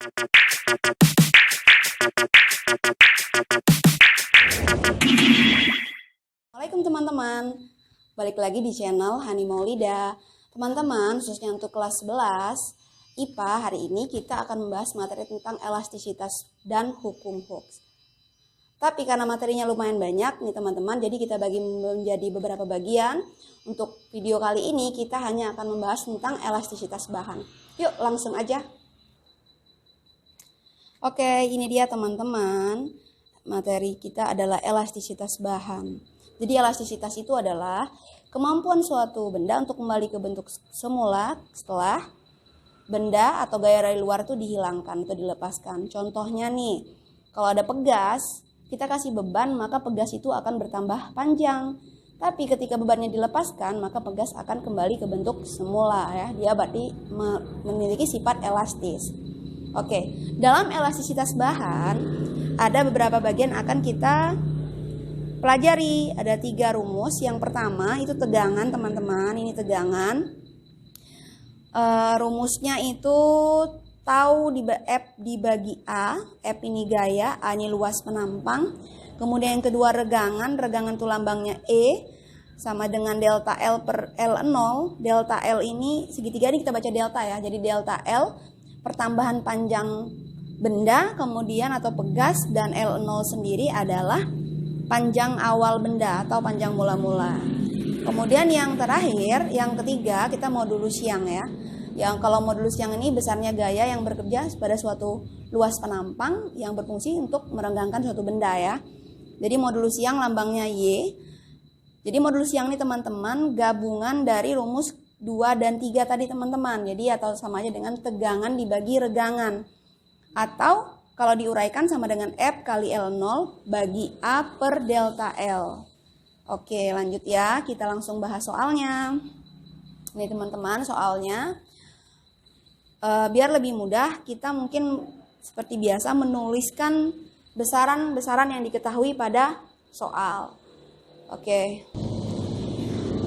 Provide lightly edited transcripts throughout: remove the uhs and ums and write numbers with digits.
Assalamualaikum teman-teman, balik lagi di channel Hani Maulida. Teman-teman, khususnya untuk kelas 11 IPA, hari ini kita akan membahas materi tentang elastisitas dan hukum Hooke. Tapi karena materinya lumayan banyak nih teman-teman, jadi kita bagi menjadi beberapa bagian. Untuk video kali ini kita hanya akan membahas tentang elastisitas bahan. Yuk langsung aja. Oke, ini dia teman-teman. Materi kita adalah elastisitas bahan. Jadi elastisitas itu adalah kemampuan suatu benda untuk kembali ke bentuk semula setelah benda atau gaya dari luar itu dihilangkan atau dilepaskan. Contohnya nih, kalau ada pegas, kita kasih beban maka pegas itu akan bertambah panjang. Tapi ketika bebannya dilepaskan maka pegas akan kembali ke bentuk semula ya. Dia berarti memiliki sifat elastis. Oke, dalam elastisitas bahan ada beberapa bagian akan kita pelajari. Ada 3 rumus. Yang pertama itu tegangan teman-teman. Ini tegangan. Rumusnya itu tau F dibagi A. F ini gaya, A ini luas penampang. Kemudian yang kedua regangan itu lambangnya E. Sama dengan delta L per L0. Delta L ini segitiga ini kita baca delta ya. Jadi delta L pertambahan panjang benda kemudian atau pegas, dan L0 sendiri adalah panjang awal benda atau panjang mula-mula. Kemudian yang terakhir, yang ketiga, kita modulus Young ya. Yang kalau modulus Young ini besarnya gaya yang bekerja pada suatu luas penampang yang berfungsi untuk merenggangkan suatu benda ya. Jadi modulus Young lambangnya Y. Jadi modulus Young ini teman-teman gabungan dari rumus 2 dan 3 tadi teman-teman. Jadi atau sama aja dengan tegangan dibagi regangan. Atau kalau diuraikan sama dengan F kali L0 bagi A per delta L. Oke, lanjut ya. Kita langsung bahas soalnya. Nih teman-teman, soalnya. Biar lebih mudah, kita mungkin seperti biasa menuliskan besaran-besaran yang diketahui pada soal. Oke,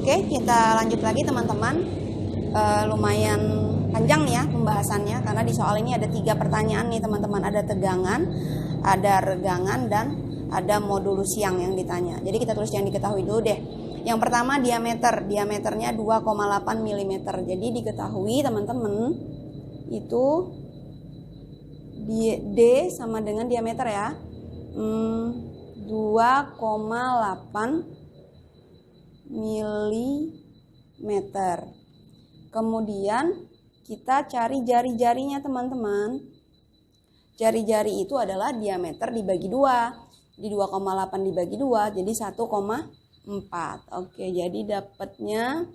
kita lanjut lagi teman-teman. Lumayan panjang nih ya pembahasannya, karena di soal ini ada 3 pertanyaan nih teman-teman. Ada tegangan, ada regangan, dan ada modulus Young yang ditanya. Jadi kita tulis yang diketahui dulu deh. Yang pertama diameter. Diameternya 2,8 mm. Jadi diketahui teman-teman itu D sama dengan diameter ya. 2,8 mm. Kemudian kita cari jari-jarinya teman-teman. Jari-jari itu adalah diameter dibagi 2. Di 2,8 dibagi 2 jadi 1,4. Oke, jadi dapatnya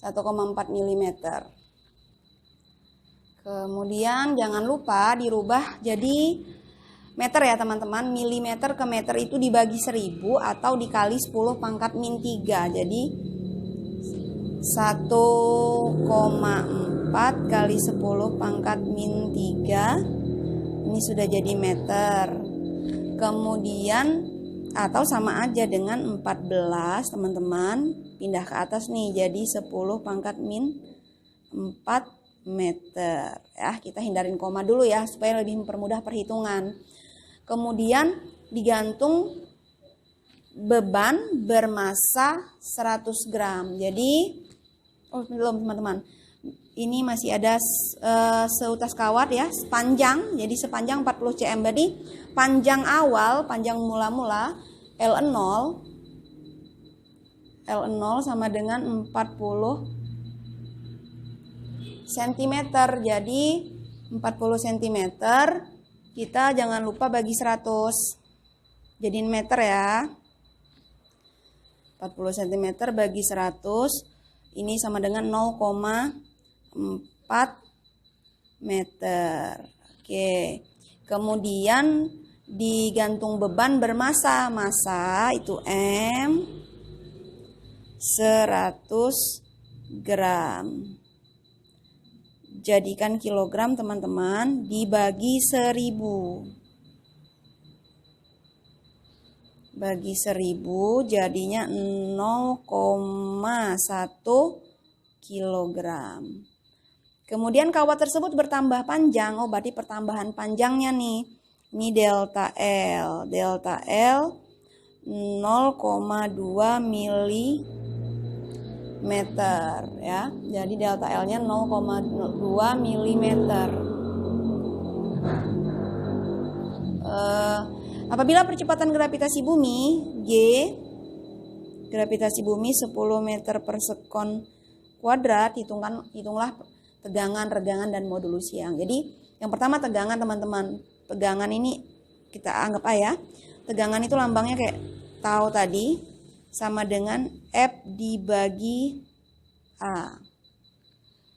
1,4 mm. Kemudian jangan lupa dirubah jadi meter ya teman-teman. Milimeter ke meter itu dibagi 1000 atau dikali 10 pangkat min 3. Jadi 1,4 kali 10 pangkat min 3. Ini sudah jadi meter. Kemudian atau sama aja dengan 14 teman-teman. Pindah ke atas nih jadi 10 pangkat min 4 meter. Ya, kita hindarin koma dulu ya supaya lebih mempermudah perhitungan. Kemudian digantung beban bermasa 100 gram. Jadi belum teman-teman. Ini masih ada seutas kawat ya, sepanjang. Jadi sepanjang 40 cm. Berarti panjang awal, panjang mula-mula L0 sama dengan 40 cm. Jadi 40 cm kita jangan lupa bagi 100. Jadiin meter ya. 40 cm bagi 100. Ini sama dengan 0,4 meter. Oke. Kemudian digantung beban bermasa. Masa itu M 100 gram. Jadikan kilogram teman-teman dibagi 1000. Bagi 1000 jadinya 0,1 kilogram. Kemudian kawat tersebut bertambah panjang. Oh, berarti pertambahan panjangnya nih. Ini delta L. Delta L 0,2 milimeter ya. Jadi delta L-nya 0,2 milimeter. Apabila percepatan gravitasi bumi G, gravitasi bumi 10 meter per sekon kuadrat, hitunglah tegangan, regangan, dan modulus yang. Jadi yang pertama tegangan teman-teman. Tegangan ini kita anggap ya. Tegangan itu lambangnya kayak tau tadi, sama dengan F dibagi A.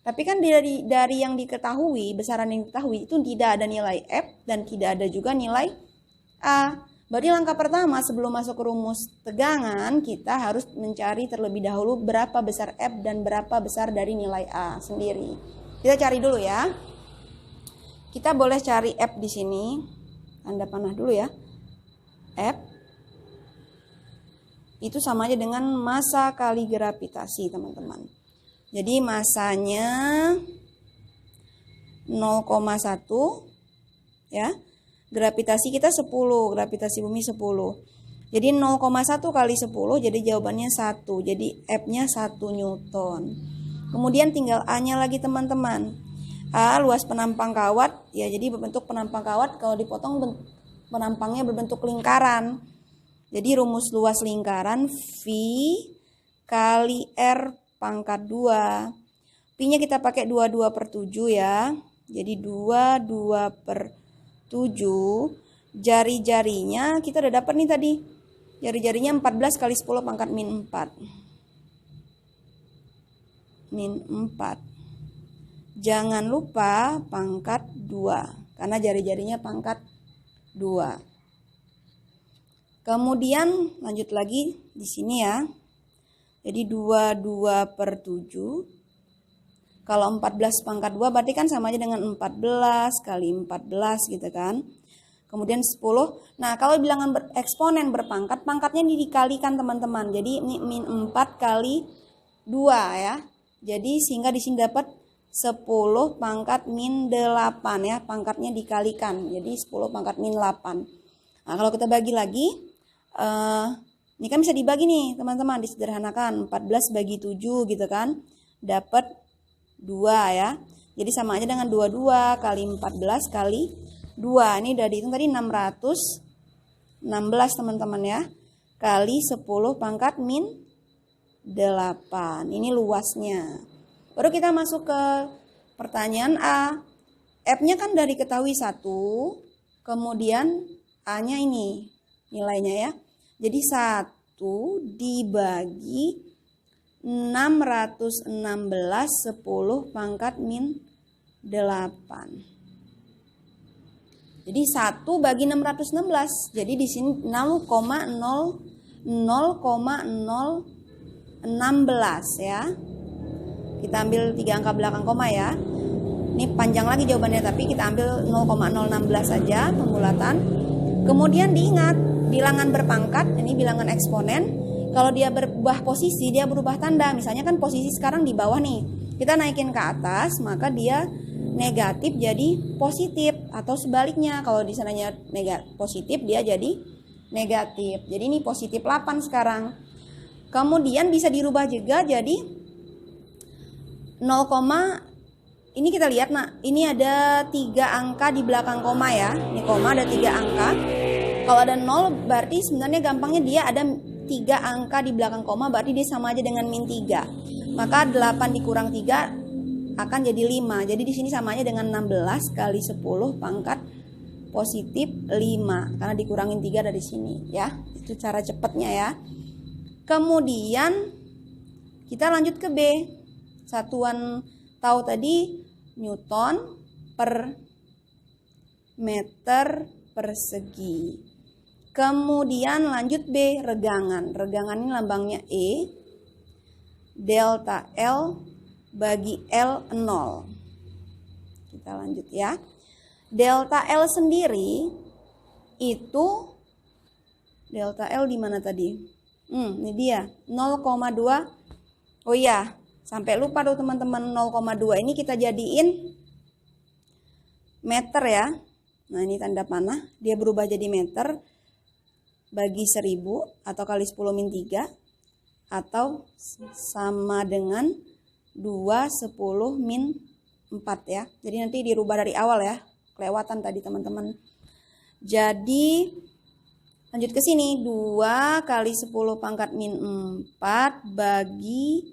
Tapi kan dari yang diketahui, besaran yang diketahui itu tidak ada nilai F dan tidak ada juga nilai A. Berarti langkah pertama sebelum masuk ke rumus tegangan, kita harus mencari terlebih dahulu berapa besar F dan berapa besar dari nilai A sendiri. Kita cari dulu ya. Kita boleh cari F di sini. Tanda panah dulu ya. F itu sama aja dengan massa kali gravitasi, teman-teman. Jadi massanya 0,1 ya. Gravitasi kita 10, gravitasi bumi 10. Jadi 0,1 kali 10, jadi jawabannya 1. Jadi F-nya 1 Newton. Kemudian tinggal A-nya lagi teman-teman. A luas penampang kawat, ya jadi berbentuk penampang kawat kalau dipotong penampangnya berbentuk lingkaran. Jadi rumus luas lingkaran V kali R pangkat 2. Pi-nya kita pakai 22 per 7 ya. Jadi 22 per 7, jari-jarinya kita udah dapat nih tadi. Jari-jarinya 14 kali 10 pangkat min 4. Min 4. Jangan lupa pangkat 2, karena jari-jarinya pangkat 2. Kemudian lanjut lagi di sini ya. Jadi 22 per 7. Kalau 14 pangkat 2 berarti kan sama aja dengan 14 kali 14 gitu kan. Kemudian 10. Nah kalau bilangan eksponen berpangkat, pangkatnya dikalikan teman-teman. Jadi ini min 4 kali 2 ya. Jadi sehingga di sini dapat 10 pangkat min 8 ya. Pangkatnya dikalikan. Jadi 10 pangkat min 8. Nah kalau kita bagi lagi. Ini kan bisa dibagi nih teman-teman. Disederhanakan. 14 bagi 7 gitu kan. Dapat 2 ya. Jadi sama aja dengan 22 kali 14 kali 2. Ini udah dihitung tadi 616 teman-teman ya. Kali 10 pangkat min 8. Ini luasnya. Baru kita masuk ke pertanyaan A. F-nya kan dari ketahui 1. Kemudian A-nya ini nilainya ya. Jadi 1 dibagi 616 10 pangkat min 8. Jadi 1 bagi 616. Jadi di sini 0,016 ya. Kita ambil 3 angka belakang koma ya. Ini panjang lagi jawabannya, tapi kita ambil 0,016 saja pembulatan. Kemudian diingat bilangan berpangkat, ini bilangan eksponen. Kalau dia berubah posisi, dia berubah tanda. Misalnya kan posisi sekarang di bawah nih. Kita naikin ke atas, maka dia negatif jadi positif. Atau sebaliknya, kalau di sananya positif, dia jadi negatif. Jadi ini positif 8 sekarang. Kemudian bisa dirubah juga jadi 0, ini kita lihat, nah ini ada 3 angka di belakang koma ya. Ini koma ada 3 angka. Kalau ada 0 berarti sebenarnya gampangnya dia ada 3 angka di belakang koma, berarti dia sama aja dengan min 3. Maka 8 dikurang 3 akan jadi 5. Jadi di sini samanya dengan 16 kali 10 pangkat positif 5. Karena dikurangin 3 dari sini ya. Itu cara cepatnya ya. Kemudian kita lanjut ke B. Satuan tahu tadi Newton per meter persegi. Kemudian lanjut B, regangan. Regangan ini lambangnya E. Delta L bagi L 0. Kita lanjut ya. Delta L sendiri itu, delta L di mana tadi? Ini dia 0,2. Oh iya, Sampai lupa tuh teman-teman, 0,2 ini kita jadiin meter ya. Nah ini tanda panah, dia berubah jadi meter, bagi 1000 atau kali 10 min 3 atau sama dengan 2 10 min 4 ya. Jadi nanti dirubah dari awal ya, kelewatan tadi teman-teman. Jadi lanjut ke sini, 2 kali 10 pangkat min 4 bagi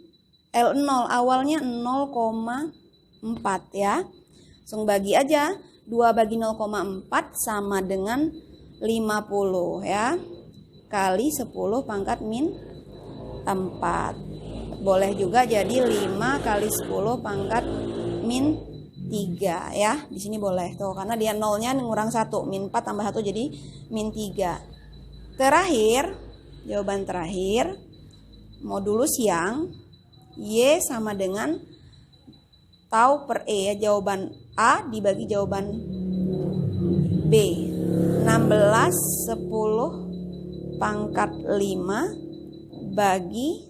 L0, awalnya 0,4 ya. Langsung bagi aja, 2 bagi 0,4 sama dengan 50 ya. Kali 10 pangkat min 4. Boleh juga jadi 5 kali 10 pangkat min 3 ya. Di sini boleh tuh, karena dia nolnya ngurang 1, min 4 tambah 1 jadi min 3. Terakhir, jawaban terakhir, modulus yang Y sama dengan tau per E ya, jawaban A dibagi jawaban B. 16 10 pangkat 5 bagi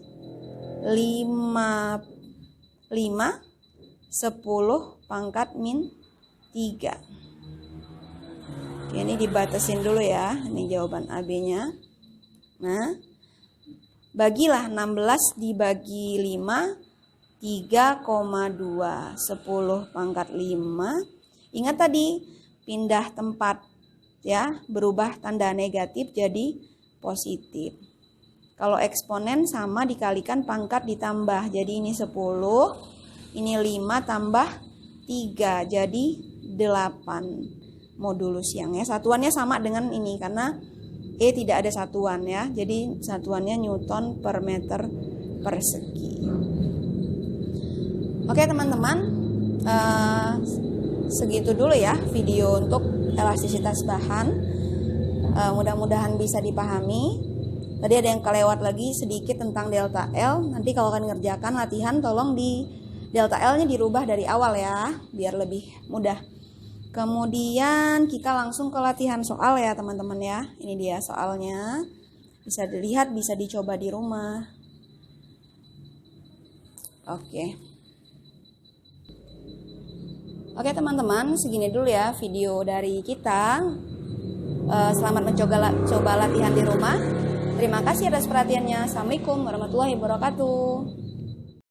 5 10 pangkat min 3. Oke, ini dibatasin dulu ya. Ini jawaban AB-nya. Nah, bagilah 16 dibagi 5, 3,2. 10 pangkat 5. Ingat tadi, pindah tempat ya, berubah tanda negatif jadi positif. Kalau eksponen sama dikalikan pangkat ditambah. Jadi ini 10, ini 5 tambah 3, jadi 8 modulus yang ya. Satuannya sama dengan ini karena E tidak ada satuan ya. Jadi satuannya Newton per meter persegi. Oke teman-teman, segitu dulu ya video untuk elastisitas bahan. Mudah-mudahan bisa dipahami. Tadi ada yang kelewat lagi sedikit tentang delta L. Nanti kalau akan ngerjakan latihan tolong di delta L-nya dirubah dari awal ya, biar lebih mudah. Kemudian kita langsung ke latihan soal ya teman-teman ya. Ini dia soalnya. Bisa dilihat, bisa dicoba di rumah. Oke teman-teman, segini dulu ya video dari kita. Selamat mencoba latihan di rumah. Terima kasih atas perhatiannya. Assalamualaikum warahmatullahi wabarakatuh.